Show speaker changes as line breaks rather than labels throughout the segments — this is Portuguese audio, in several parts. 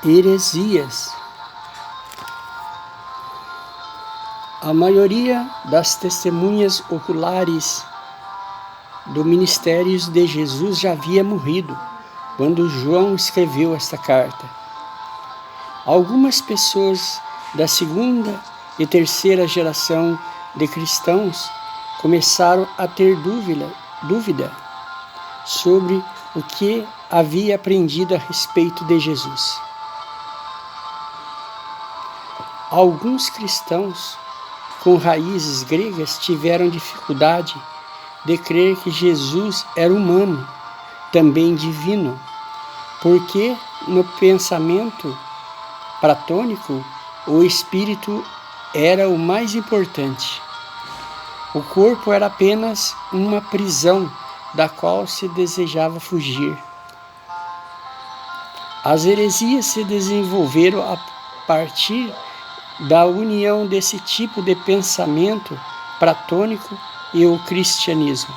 Heresias. A maioria das testemunhas oculares do ministério de Jesus já havia morrido quando João escreveu esta carta. Algumas pessoas da segunda e terceira geração de cristãos começaram a ter dúvida sobre o que havia aprendido a respeito de Jesus. Alguns cristãos com raízes gregas tiveram dificuldade de crer que Jesus era humano, também divino, porque no pensamento platônico o espírito era o mais importante. O corpo era apenas uma prisão da qual se desejava fugir. As heresias se desenvolveram a partir da união desse tipo de pensamento platônico e o cristianismo.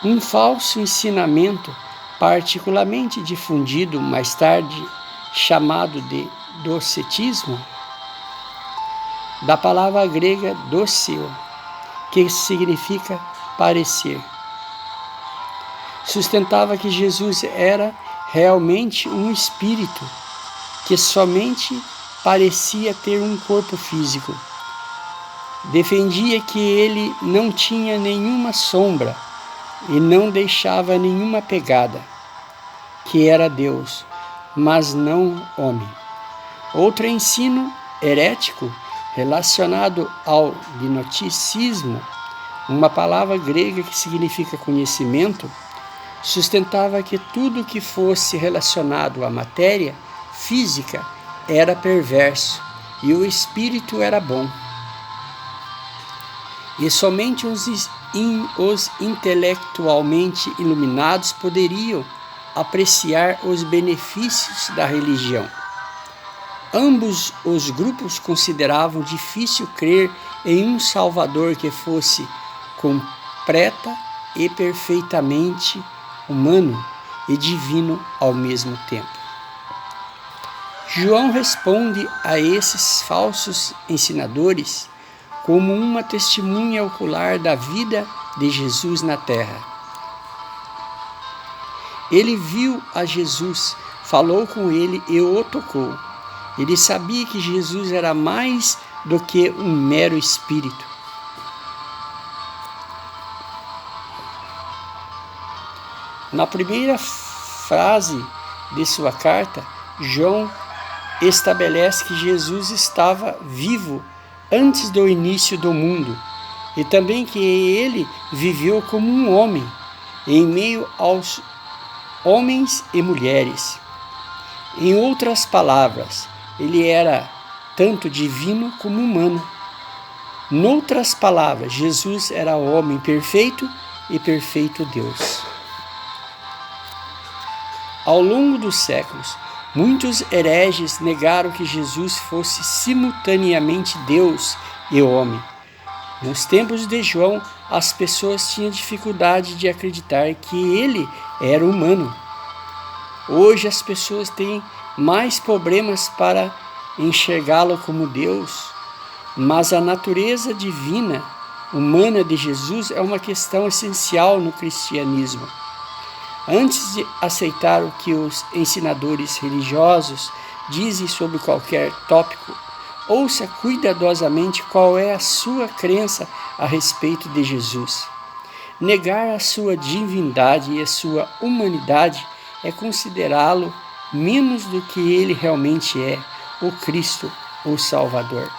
Um falso ensinamento, particularmente difundido mais tarde, chamado de docetismo, da palavra grega doceo, que significa parecer, sustentava que Jesus era realmente um espírito que somente parecia ter um corpo físico. Defendia que ele não tinha nenhuma sombra e não deixava nenhuma pegada, que era Deus, mas não homem. Outro ensino herético relacionado ao gnosticismo, uma palavra grega que significa conhecimento, sustentava que tudo que fosse relacionado à matéria física era perverso e o espírito era bom. E somente os intelectualmente iluminados poderiam apreciar os benefícios da religião. Ambos os grupos consideravam difícil crer em um Salvador que fosse completa e perfeitamente humano e divino ao mesmo tempo. João responde a esses falsos ensinadores como uma testemunha ocular da vida de Jesus na terra. Ele viu a Jesus, falou com ele e o tocou. Ele sabia que Jesus era mais do que um mero espírito. Na primeira frase de sua carta, João estabelece que Jesus estava vivo antes do início do mundo e também que ele viveu como um homem em meio aos homens e mulheres. Em outras palavras, ele era tanto divino como humano. Noutras palavras, Jesus era homem perfeito e perfeito Deus. Ao longo dos séculos, muitos hereges negaram que Jesus fosse simultaneamente Deus e homem. Nos tempos de João, as pessoas tinham dificuldade de acreditar que ele era humano. Hoje as pessoas têm mais problemas para enxergá-lo como Deus, mas a natureza divina, humana de Jesus é uma questão essencial no cristianismo. Antes de aceitar o que os ensinadores religiosos dizem sobre qualquer tópico, ouça cuidadosamente qual é a sua crença a respeito de Jesus. Negar a sua divindade e a sua humanidade é considerá-lo menos do que ele realmente é, o Cristo, o Salvador.